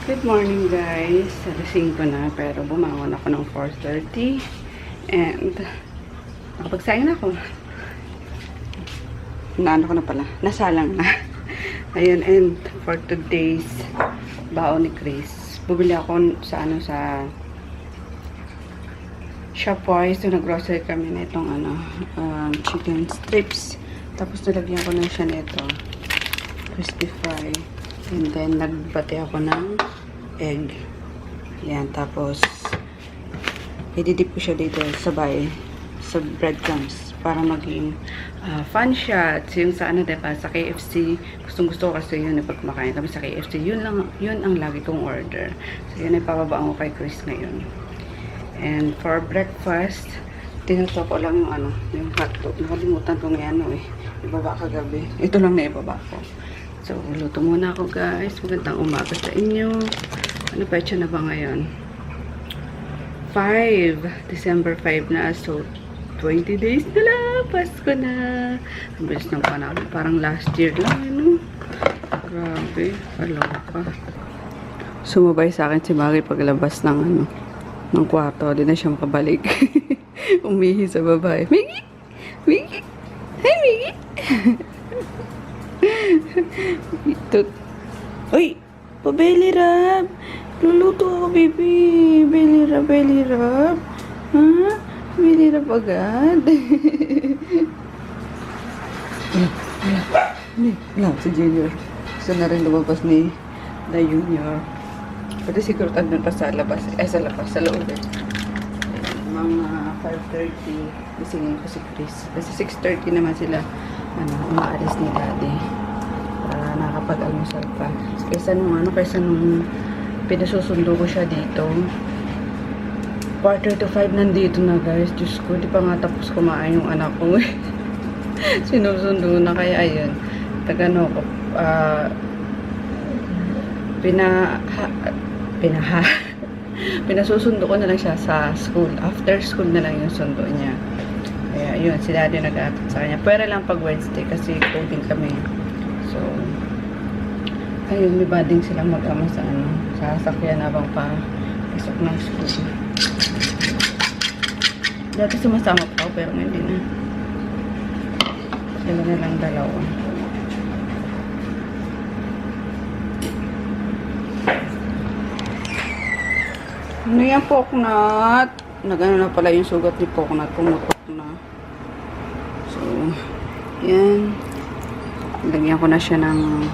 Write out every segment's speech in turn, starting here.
Good morning guys. Alasing ko na pero bumangon ako ng 4:30 and nakapagsaing na ako. Naano ko na pala. Nasalang na. Ayun, and for today's baon ni Chris. Bumili ako sa Shopwise. So nag-grocery kami na itong chicken strips. Tapos nilagyan ko na siya nito. Crispy fry. And then, nagbati ako ng egg. Yan. Tapos, ididip ko siya dito sabay sa breadcrumbs para maging fun shots. Yung sa diba, sa KFC, gustong-gusto ko kasi yun pag kumakain kami sa KFC. Yun ang lagi kong order. So, yun ay pababaan ko kay Chris ngayon. And for breakfast, tinuto ko lang yung hotdog. Nakalimutan ko ngayon ibaba kagabi. Ito lang na ibaba ko. So, luto muna ako guys. Magandang umaga sa inyo. Ano petsa na ba ngayon? 5. December 5 na. So, 20 days na lang. Pasko na. Ang bilis ng panahon. Parang last year lang. Grabe. Kaloka. Sumabay sa akin si Mari paglabas ng kwarto. Di na siya makabalik. Umihi sa babae. Miggy! Miggy! Hi, Miggy! Uy! Pa-belly rub! Luluto ako, baby! Belly rub! Ha? Belly rub agad? Wala, si Junior. Gusto na rin lumabas ni The Junior. Pwede siguro tandun pa sa labas. Sa labas, sa loob mga 5:30. Isingin ko si Chris. Kasi 6:30 naman sila umaalis ni Daddy. Para nakapag-almusal pa. Kaysa nung pinasusundo ko siya dito. 4:45 nandito na guys. Diyos ko, di pa nga tapos kumain yung anak ko. Sinusundo na kaya ayun. Pinasusundo ko na lang siya sa school. After school na lang yung sundo niya. Kaya yun, si Daddy nag-aatid sa kanya. Pwera lang pag Wednesday kasi coding kami. So, ayun, may bading silang mag-ama sa sasakyan habang pa pasok ng school. Dati sumasama pa ako pero hindi na. Sila na lang dalawa. Ano yan, Poknat? Nagano na pala yung sugat ni Poknat. Pumutok na. So, yan. Lagyan ko na siya ng...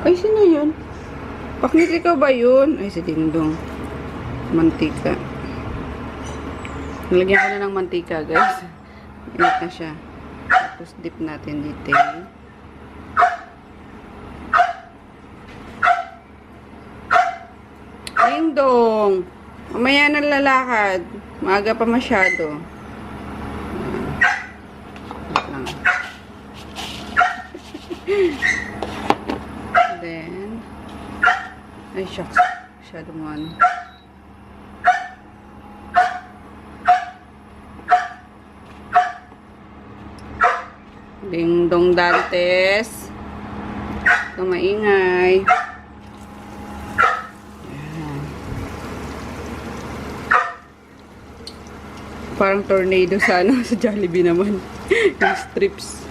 Ay, sino yun? Paknit, ikaw ba yun? Ay, si Dingdong. Mantika. Nalagyan ko na ng mantika, guys. Init na siya. Tapos, dip natin dito. Dingdong! Mamaya na lalakad. Maaga pa masyado. Then, ay shucks. Masyado mo Dingdong Dantes. Ito maingay. Parang tornado sa sa Jollibee naman. Yung strips.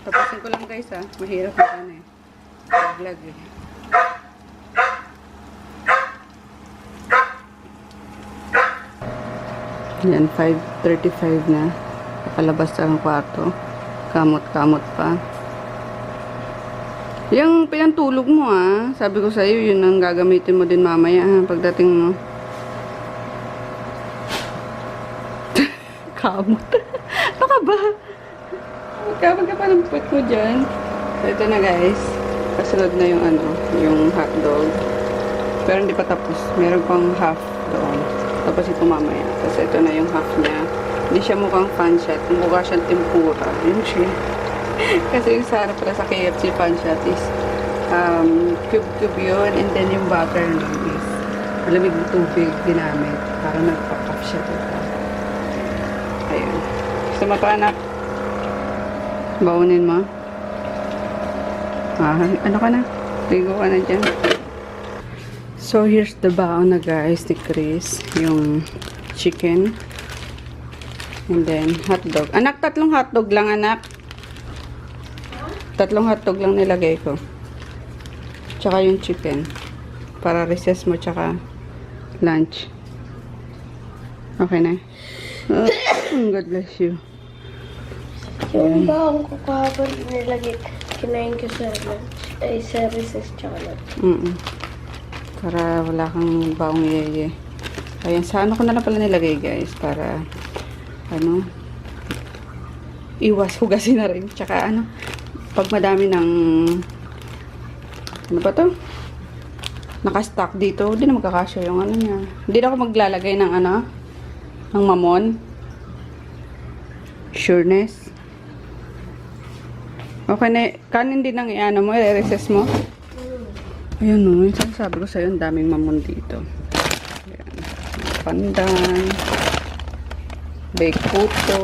Tapusin ko lang guys mahirap na vlog Yan, 5:35 na. Nakalabas ang kwarto. Kamot-kamot pa. Yung pinantulog mo sabi ko sa'yo, yun ang gagamitin mo din mamaya pagdating mo. Kamot. Baka ba? Kapag ka pa ng puwet mo dyan. So, ito na guys. Kasunod na yung yung hotdog. Pero hindi pa tapos. Meron pang half doon. Tapos ito mamaya. Kasi ito na yung half niya. Hindi siya mukhang fan shot. Mukha siyang tempura. Yun siya. Kasi yung sarap pala sa KFC fan shot is cube yun. And then yung butter is malamig na tubig ginamit. Para nagpa-cup siya dito. Ayun. Gusto mo pa anak? Baunin mo. Ano ka na? Ligo ka na dyan. So, here's the baon na guys ni Chris. Yung chicken. And then, hotdog. Anak, 3 hotdog lang, anak. 3 hotdog lang nilagay ko. Tsaka yung chicken. Para recess mo, tsaka lunch. Okay na? God bless you. Yung baong ko kahapon nilagay, kinain ko sa lunch. Ay, sa recess tsaka lunch. Para wala kang baong yeye. Ayan, sa ano ko na lang pala nilagay guys. Para, ano, iwas hugasin na rin. Tsaka ano, pag madami ng, ano ba to? Nakastock dito, hindi na magkakasya yung ano niya. Hindi na ako maglalagay ng ano, ng mamon. Sureness. Okay na, kanin din ang i-ano mo, i-recess mo. Ayun o, yung sabi ko sa'yo, ang daming mamon dito. Ayan. Pandan. Baked puto.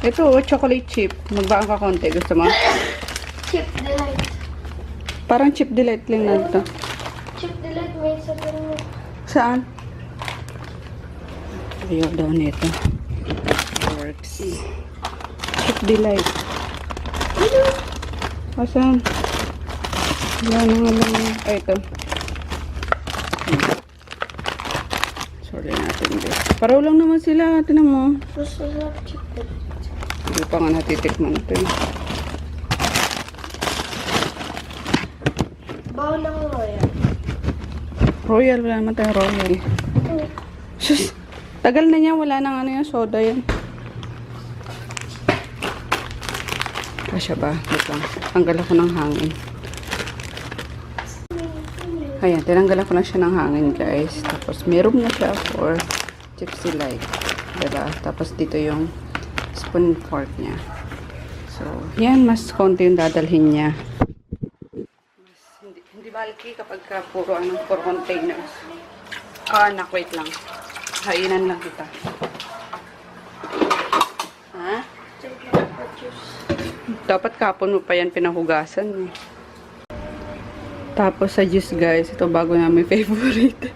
Ito, chocolate chip. Magbaang ka konti. Gusto mo? Chip delight. Parang chip delight lang na ito. Chip delight may isa pero... Saan? Ayaw daw nito. Works. Chip delight. Asan? Wala na nga lang. Ay, ito. Sorry natin guys. Paraw lang naman sila. Tinan mo. Masarap chip delight. Hindi pa nga natitikman ito eh. Baon ng royal. Royal. Wala naman tayong royal. Sus! Tagal na niya. Wala nang ano yung soda yan. Kasya ba? Wait lang. Tanggal ako ng hangin. Ayan, tinanggal ko na siya ng hangin, guys. Tapos, meron na siya for Gypsy Light. Diba? Tapos, dito yung spoon and fork niya. So, yan. Mas konti yung dadalhin niya. Mas, hindi balki kapag puro containers. Anak, wait lang. Hainan lang kita. Ha? Dapat kapon mo pa yan pinahugasan eh. Tapos sa juice guys, ito bago namin favorite.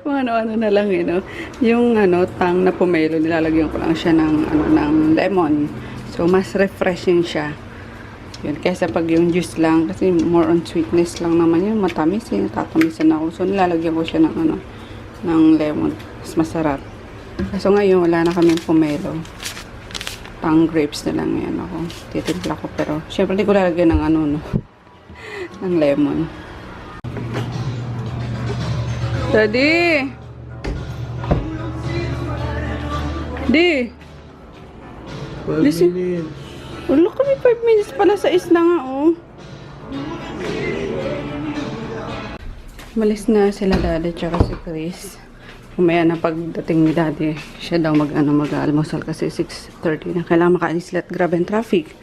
Kung ano-ano na lang eh, no? Yung tang na pomelo, nilalagyan ko lang siya ng lemon. So, mas refreshing siya. Yun, kaysa pag yung juice lang, kasi more on sweetness lang naman yun. Matamis eh, natatamisan ako. So, nilalagyan ko siya ng lemon. Mas masarap. Kaso ngayon, wala na kaming pomelo. Pang grapes na lang yan ako. Titimpla ko pero syempre hindi ko lalagyan ng ng lemon. Daddy! Di! 12 minutes. Wala kami 5 minutes pala sa isla nga oh. Malis na sila daddy tsaka si Chris. Umaya na pagdating ni daddy, siya daw mag-almusal kasi 6:30 na. Kailangan makaalis lahat. Grabe ang traffic.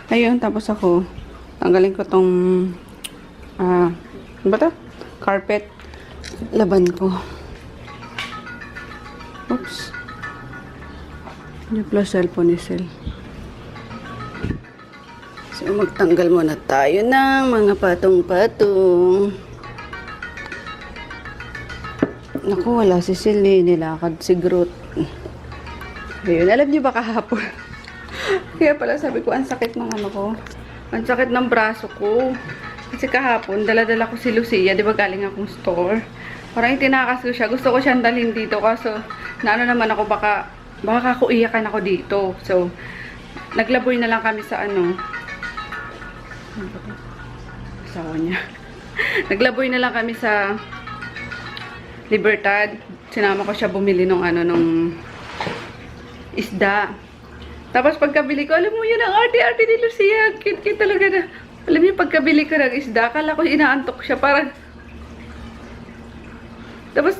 Ayun, tapos ako, tanggalin ko tong, ano ba ito? Carpet. Laban ko. Oops. Yung plus cellphone ni Sel. So, magtanggal muna tayo ng mga patong-patong. Naku, wala si Silly. Nilakad si Groot. Ayun, alam niyo ba kahapon? Kaya pala sabi ko, ang sakit ng ko. Ang sakit ng braso ko. Kasi kahapon, dala-dala ko si Lucia. Di ba galing akong store? Parang itinakas ko siya. Gusto ko siyang dalhin dito. Kaso, naano naman ako, baka ako iyakan ako dito. So, naglaboy na lang kami sa asawa niya. Naglaboy na lang kami sa Libertad. Sinama ko siya bumili nung isda. Tapos pagkabili ko, alam mo yun ang arte-arte ni Lucia. Cute talaga na. Alam niyo, pagkabili ko ng isda, akala ko inaantok siya. Parang, tapos,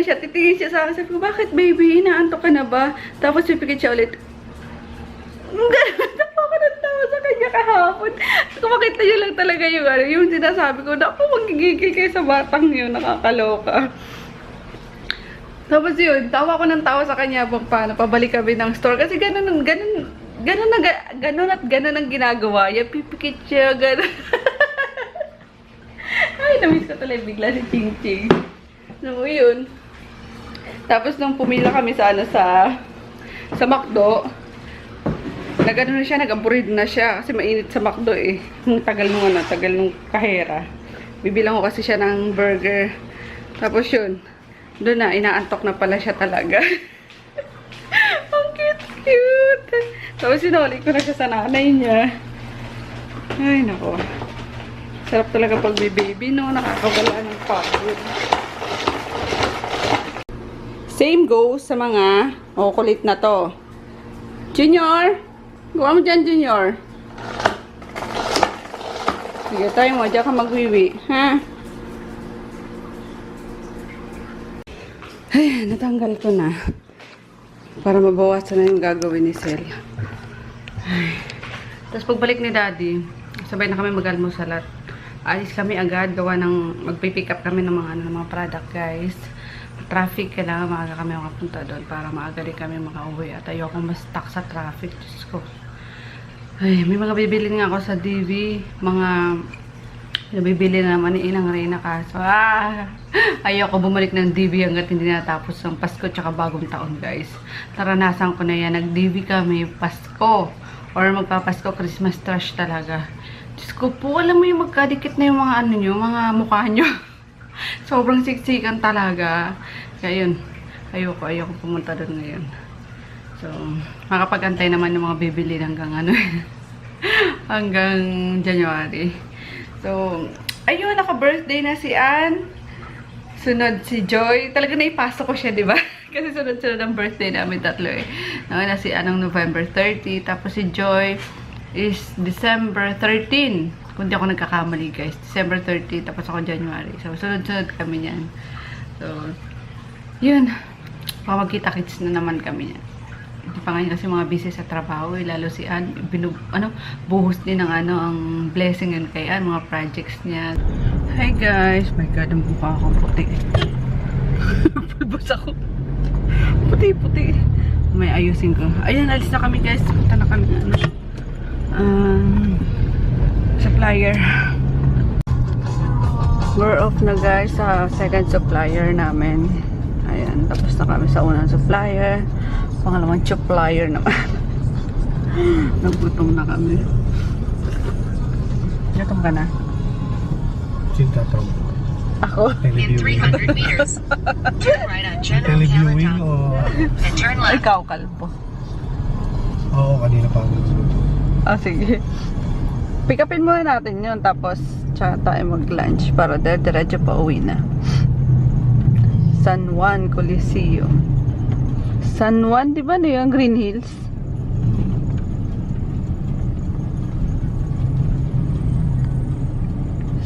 siya, titingin siya sa akin. Sabi ko, bakit baby? Inaantok ka na ba? Tapos, pipikit siya ulit. Ganun ako natawa sa kanya kahapon. Kung makita niyo lang talaga yung sinasabi ko, naku, magigigil kayo sa batang yun. Nakakaloka. Tapos yun, tawa ko ng tawa sa kanya habang paano, pabalik kami ng store. Kasi ganun at ganun ang ginagawa. Yan, pipikit siya, ganun. Ay, namiss ko tuloy bigla si Ching Ching. So, yun. Tapos nung pumila kami sa McDo, nag-ano na siya, nag-aburid na siya. Kasi mainit sa McDo eh. Tagal nung kahera. Bibilang ko kasi siya ng burger. Tapos yun, doon na, inaantok na pala siya talaga. Ang cute-cute. Tapos sinuli ko na siya sa nanay niya. Ay, nako. Sarap talaga pag may baby, no? Nakakawala ng pagod. Same goes sa mga kulit na to. Junior! Gawa mo dyan, Junior. Sige, tayo mo. Diyan ka magwiwi. Ha? Ay, natanggal ko na. Para mabawasan na yung gagawin ni Sel. Ay. Tapos pagbalik ni Daddy, sabay na kami mag-almusalat. Alis kami agad. Gawa ng magpipick up kami ng mga product, guys. Traffic, kailangan maaga kami makapunta doon para maaga rin kami makauwi. At ayoko mas stuck sa traffic. Diyos ko. Ay, may mga bibili nga ako sa DV. Mga bibili na naman ni Inang Reyna kaso. Ayoko bumalik ng DV hanggat hindi natapos ang Pasko tsaka bagong taon, guys. Naranasan ko na yan. Nag-DV kami Pasko. Or magpapasko, Christmas trash talaga. Diyos ko po, alam mo yung magkadikit na yung mga ano nyo, mga mukha nyo. Sobrang siksikan talaga. Kaya yun, ayoko pumunta doon ngayon. So, makapag-antay naman yung mga bibili hanggang hanggang January. So, ayun, naka-birthday na si Ann. Sunod si Joy. Talaga naipasok ko siya, di ba? Kasi sunod-sunod ang birthday namin tatlo eh. Nauna si Ann ng November 30. Tapos si Joy is December 13. Kung di ako nagkakamali, guys. December 30, tapos ako January. So, sunod-sunod kami yan. So, yun. Baka magkita-kits na naman kami yan. Hindi pa ngayon kasi mga busy sa trabaho. Lalo si Ann, buhos din ng ang blessing yun kay Ann, mga projects niya. Hi guys! My God, ang mukha akong puti. Pulbos ako. Puti-puti. May ayusin ko. Ayan, alis na kami guys. Punta na kami supplier. We're off na guys sa second supplier namin. Ayan, tapos na kami sa unang supplier. Pangalawang supplier naman. Nagutom na kami. Gutom ka na? Cinta to. Ako? In 300 meters, turn right on General Televiewing Canon o... and turn left. Ikaw, kalbo. Oo, kanina pa ako. Sige. Pick upin muna natin yun, tapos tsaka tayo mag-lunch para diretso pa uwi na. San Juan Coliseum. San Juan, di ba yung Green Hills?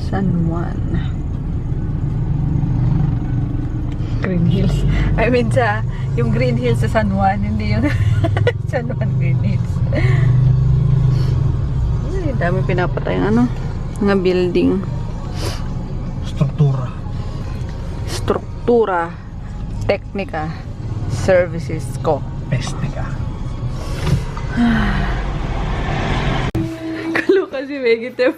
San Juan. Green Hills. I mean yung Green Hills sa San Juan, hindi yung San Juan Green Hills. Ay, dami pinapatay mga building. Struktura. Teknika. Services ko. Pestika. Kalo kasi Megite.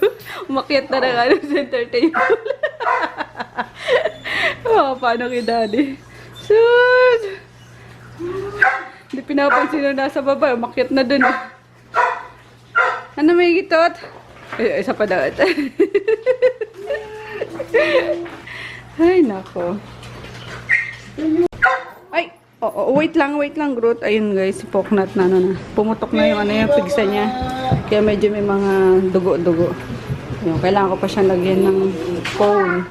Umakyat na ng center table. Paano kay Daddy? Sus! Hindi pinapansin na nasa baba. Umakyat na dun. Ano may gitot? Ay, isa pa daw. Ay, nako. Ay, wait lang, Groot. Ayun guys, si Poknat na pumutok na yung yung pigsa niya. Kaya medyo may mga dugo-dugo. Yung, kailangan ko pa siya lagyan ng phone.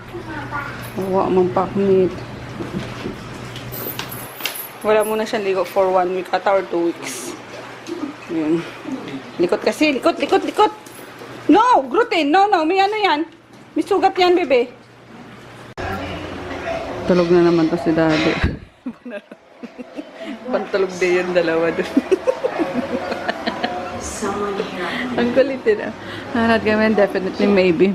Huwag mong paknit. Wala muna siyang ligo for 1 week ata or 2 weeks. Yun. Likot kasi. Likot. No! Gluten! No! May ano yan. May sugat yan, bebe. Tulog na naman to si Daddy. Pantulog din yung dalawa dun. Ang kulit din ah. Hanat kami, definitely maybe.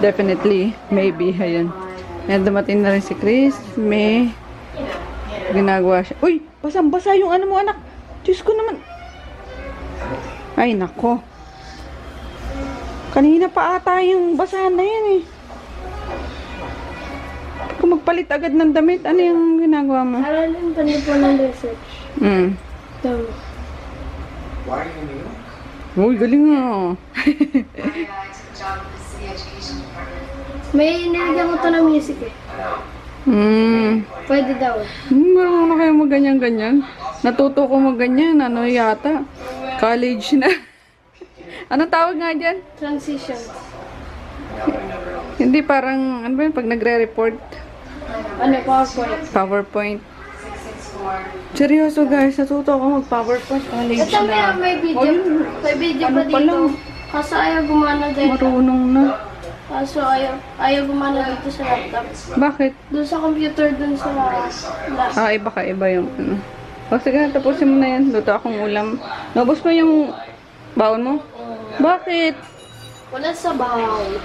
Definitely maybe. Ayun. Ayan, dumating na rin si Chris. May ginagawa siya. Uy, basang-basa yung ano mo, anak. Diyos ko naman. Ay, nako. Kanina pa ata yung basahan na yan eh. Kung magpalit agad ng damit, ano yung ginagawa mo? Aralin pa niyo po ng research. Tama. Uy, galing nga. May nilagyan ko to ng music eh. Pwede daw. Marunong na kayo mag-ganyan-ganyan. Natuto ko mag-ganyan. Ano yata? College na. Ano tawag nga dyan? Transition. Hindi parang, ano ba yun? Pag nagre-report. Ano, PowerPoint. PowerPoint. Seryoso guys, natuto ako mag-PowerPoint. College Ito na. may video. May video Ano pa pa dito. lang? Kaso ayaw gumana dito. Marunong na. Kaso ayaw gumana dito sa laptop. Bakit? Doon sa computer, doon sa laptop. Iba ka. Iba yung ano. O sige, tapusin mo na yan. Luto akong ulam. Naubos mo yung baon mo? Bakit? Wala sa bahay.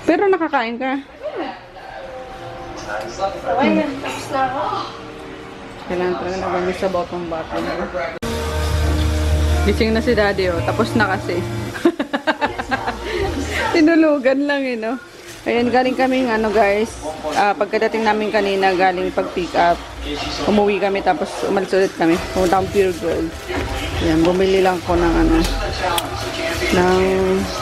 Pero nakakain ka. Okay na, tapos na ako. Kailangan talaga nagamis sa botong bata. Gising na si daddy oh. Tapos na kasi. Tinulugan lang eh no. Ayan, galing kaming ano guys. Pagkadating namin kanina, galing pag-pick up. Umuwi kami tapos umalis ulit kami. Pumunta akong Pure Gold. Ayan, bumili lang ko ng ano. Ng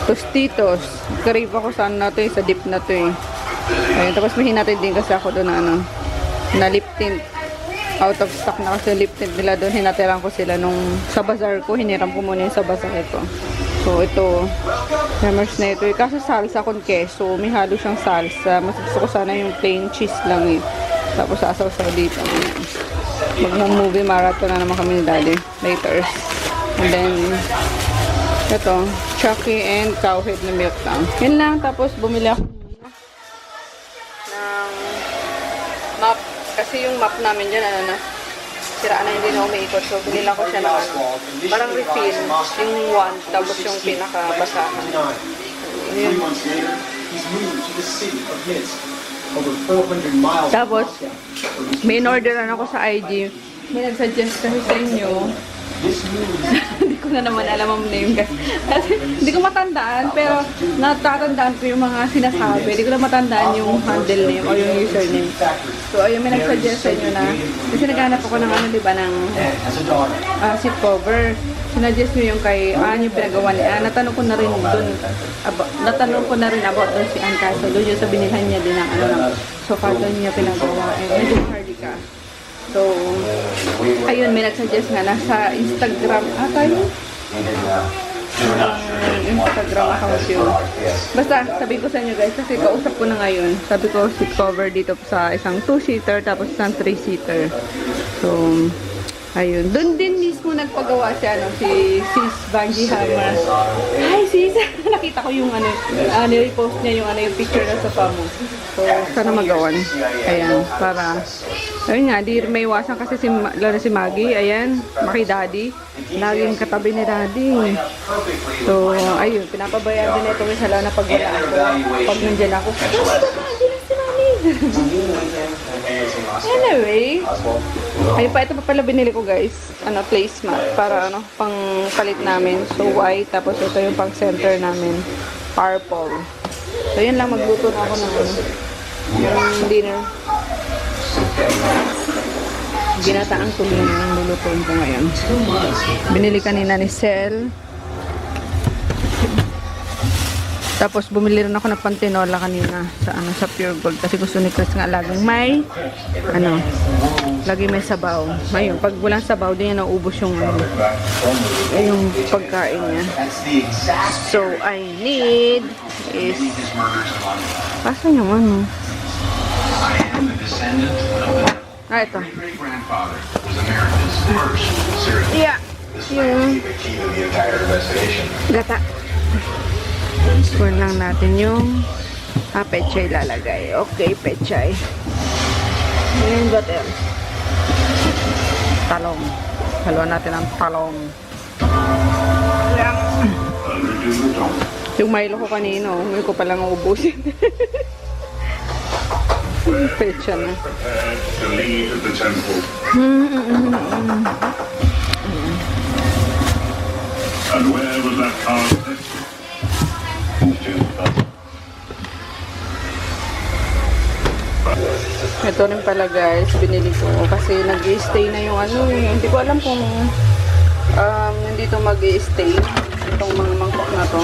Tostitos. Crave ako sa ano na to eh, sa dip na to eh. Ayan, tapos may hinatid din kasi ako doon na ano. Na lip tint. Out of stock na kasi lip tint nila doon. Hinatiran ko sila nung sa bazaar ko. Hiniram ko muna yung sa bazaar ko. So, ito. Hammers na ito. Kaso salsa con queso. May halo siyang salsa. Mas gusto ko sana yung plain cheese lang eh. Tapos asaw-saw dito. Mag-movie marathon na naman kami ni daddy. Later. And then, ito. Chucky and cowhead na milk lang. Yun lang. Tapos, bumili ako ng map. Kasi yung map namin dyan, ano na, siraan na, hindi na umiikot. So, binila ko siya ng ano, parang refill. Yung one, tapos yung pinaka-basahan. Yun. Tapos, may in-orderan ako sa IG. May nag-suggest kasi sa inyo. Hindi ko na naman alam ang name kasi hindi ko matandaan, pero natatandaan ko yung mga sinasabi. Hindi ko na matandaan yung handle name o yung username. So, ayun, may nag-suggest sa inyo na kasi naghanap ako ng ano, diba, ng seat cover. Sinuggest nyo yung kay yung pinagawa niya. Natanong ko na rin dun about dun si Ann Caso. Doon yung sa binilhan niya din ng ano, ng sofa doon niya pinagawa. And medyo hardy ka. So, ayun, may nagsuggest nga nasa Instagram. Tayo? Instagram account yun. Basta, sabi ko sa inyo guys, kasi kausap ko na ngayon. Sabi ko, seat cover dito sa isang 2-seater, tapos isang 3-seater. So, ayun. Doon din mismo nagpagawa si, Sis Banji Hammer. Hi, Sis! Nakita ko yung nirepost niya yung yung picture na sa mo. So, sana magawan. Ayan, para, ayun nga, di may iwasan kasi lalo si Maggie, ayan, Maki Daddy. Laging katabi ni Daddy. So, ayun, pinapabayaan din ito sa lalo na pag wala ako. Pag nandyan ako, anyway, ayun pa, ito pa pala binili ko guys, placemat para pang palit namin. So white, tapos ito yung pang center namin, purple. So yun lang, magluto na ako ng yung dinner. Ginataang tulingan ang lulutuin ko ngayon. Binili kanina ni Sel. Tapos bumili rin ako ng pantinola kanina sa Pure Gold kasi gusto ni Chris nga laging may lagi may sabaw. Ayun, pag walang sabaw din yan naubos yung yung pagkain niya. So I need is pasan yung ano? Ito. Yeah. Yung gata. Kunin lang natin yung pechay lalagay. Okay, pechay. Ngayon butter. Talong. Haluan natin ang talong. Yung Milo ko kanino, hindi ko palang ubusin. Pecha na. Prepared to leave the temple. And where was that car headed? Ito rin pala guys, binili ko kasi nag-i-stay na yung ano, hindi ko alam kung hindi ito mag-i-stay itong mga mangkok na to.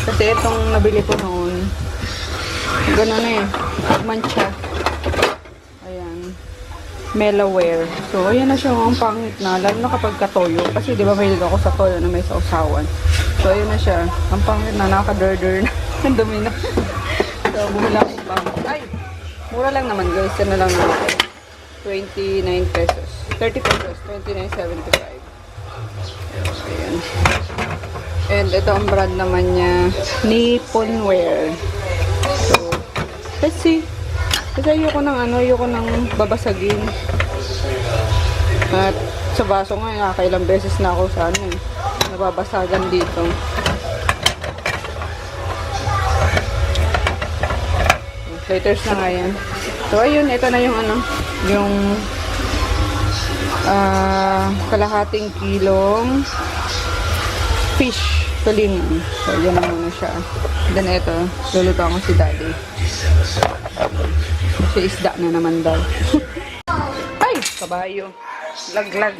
Kasi itong nabili ko noon, gano'n na eh, mancha. Ayan, Melaware. So, ayan na siya, ang pangit na, lalo na kapag katoyo. Kasi di ba mahilig ako sa toyo na may sausawan. So, ayan na siya, ang pangit na, nakaka-durder na, ang dumi na. So, bumila akong pangit. Ay! Mura lang naman guys, yan na lang 29 pesos. 30 pesos, 29.75. Ayan. And ito ang brand naman niya, Nipponware. So, let's see. Kasi ayoko ng ano, ayoko ng babasagin. At sa baso nga, nakakailang beses na ako sa ano eh, nababasagan dito. Laters na nga yan. So, ayun, ito na yung ano, yung kalahating kilong fish tulingan. So, yan na muna siya. Then, ito, luluto ako si daddy. Kasi isda na naman daw. Ay! Kabayo. Laglag.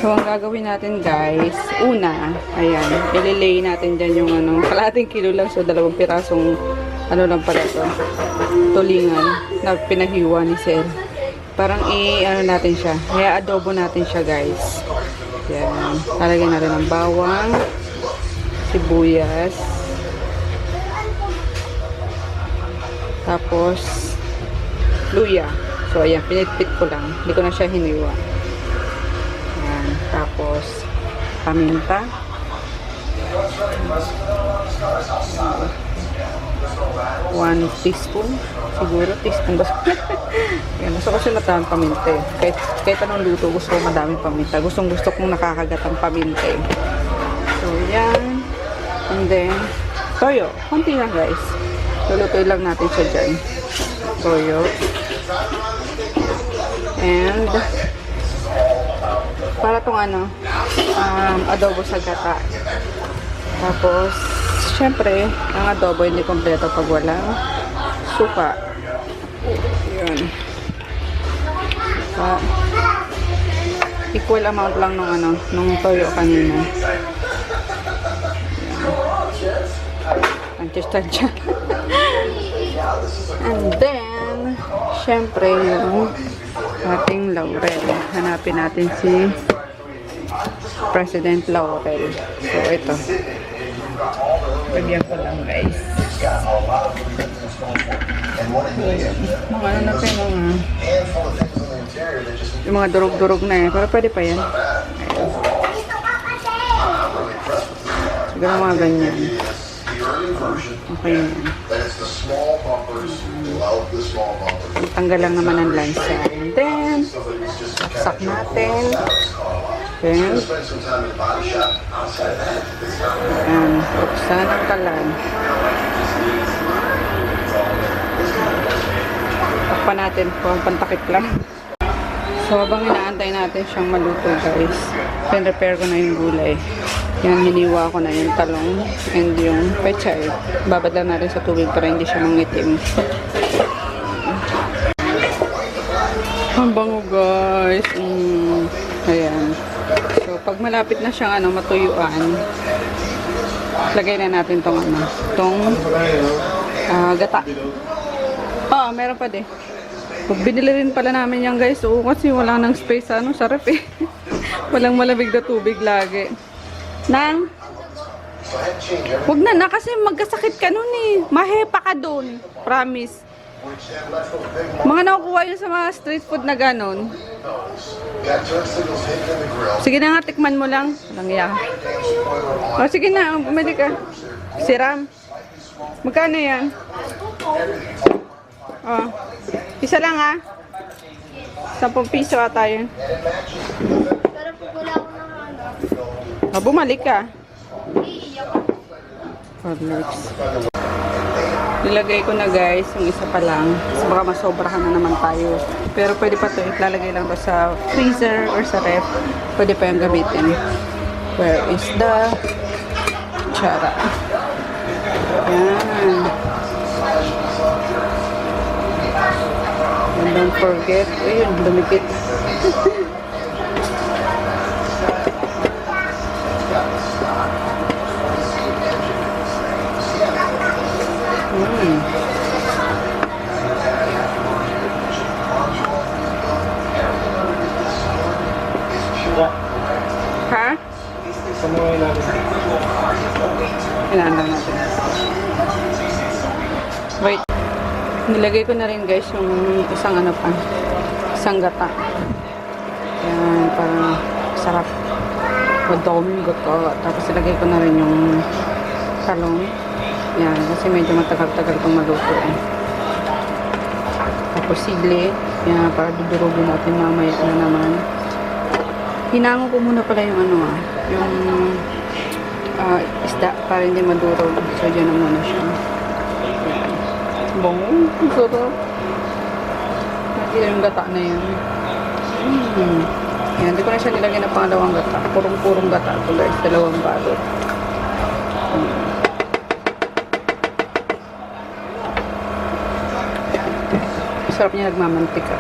So, ang gagawin natin guys, una, ayan, ililay natin dyan yung ano, kalahating kilo lang, so 2 pirasong, ano lang pala ito, tulingan, na pinahiwa ni Sel. Parang ano natin siya, i-adobo natin siya guys. Ayan, talagyan natin ng bawang, sibuyas, tapos, luya. So, ayan, pinitpit ko lang, hindi ko na siya hiniwa. Tapos, paminta. 1 teaspoon. Siguro, teaspoon ba? Yan, gusto ko siya matawang paminta eh. Kahit anong luto, gusto ko madaming paminta. Gusto kong nakakagat ang paminta eh. So, yan. And then, toyo. Konti lang guys. Lulutoy lang natin siya dyan. Toyo. And, para tong ano, adobo sa gata. Tapos, syempre, ang adobo hindi kompleto pag walang suka. Yun. Equal amount lang nung ano, nung toyo kanina. Tansya. And then, syempre, yung ating laurel. Hanapin natin si President Laurel. So, ito. Lagyan ko lang, guys. Mga ano na pa yung mga durog-durog na eh. Pero pwede pa yan. Siguro mga ganyan. Okay na. Tanggal lang naman ang lansa. And then, saksak natin. Then, buksan ang kalan. Takpan natin kung pantakip lang. So, habang inaantay natin siyang maluto guys, pin-repair ko na yung gulay. Yan, hiniwa ko na yung talong and yung pechay. Babad lang natin sa tubig para hindi siya mangitim. Ang bango guys. Ayan. So, pag malapit na siyang ano, matuyuan, lagay na natin tong ano, gata. Oo, meron pa din. Binili rin pala namin yan guys. Oo, kasi wala nang space sa ano, sa ref eh. Walang malamig na tubig lagi. Nang? Huwag na kasi magkasakit ka nun eh. Mahepa ka dun. Promise. Mga nakukuha yun sa mga street food na ganon. Sige na nga, tikman mo lang. Walang iya. O sige na, bumili ka. Siram. Magkano yan? O. Isa lang ha. 10 piso ata yun. Pero pag wala ko ng ano, Bumalik ka. iiyak ako. Next. Nilagay ko na guys, yung isa pa lang. So, baka masobrahan na naman tayo. Pero pwede pa ito, ilalagay lang to sa freezer or sa ref. Pwede pa yung gamitin. Where is the chara? Yan. And don't forget, ayun, dumikit. Ha? Samuhay natin. Kailangan lang natin. Wait. Nilagay ko na rin guys yung isang ano pa. Isang gata. Yan, para sarap. Madaming gata. Tapos nilagay ko na rin yung talong. Yan, kasi medyo matagal-tagal itong maluto eh. Tapos sili. Yan, para dudurugin natin mamaya na naman. Hinango ko muna pala yung ano yung isda para hindi madurog. So, dyan na muna siya. Bango. Ang sarap. Nakita yung gata na yan. Yan, hindi ko na siya nilagyan ng pangalawang gata. Purong-purong gata ito guys. Dalawang balot. Sarap niya nagmamantika.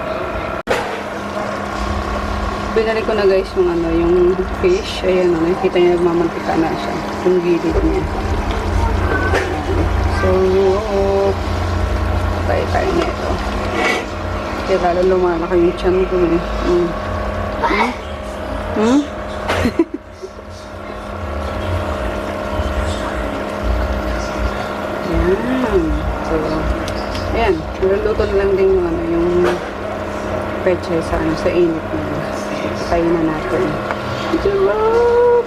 Binalik ko na guys yung ano, yung fish. Ayan, nakikita niya nagmamantika na siya. Yung gilid niya. So, tayo nito. Kaya lalo lumalaki yung tiyan ko eh. Ayan. So, ayan. Niluluto na lang din yung ano, yung peche sa ano, sa init niya. Patayin na natin. Sarap!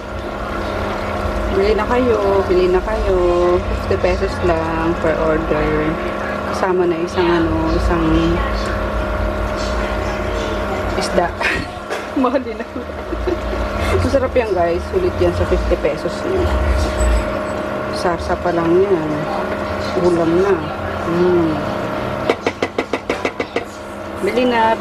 Bili na kayo. 50 pesos lang per order. Kasama na isang isda. Mahal din na. Masarap yan guys. Sulit yan sa 50 pesos. Sarsa pa lang yan. Ulam na. Bili na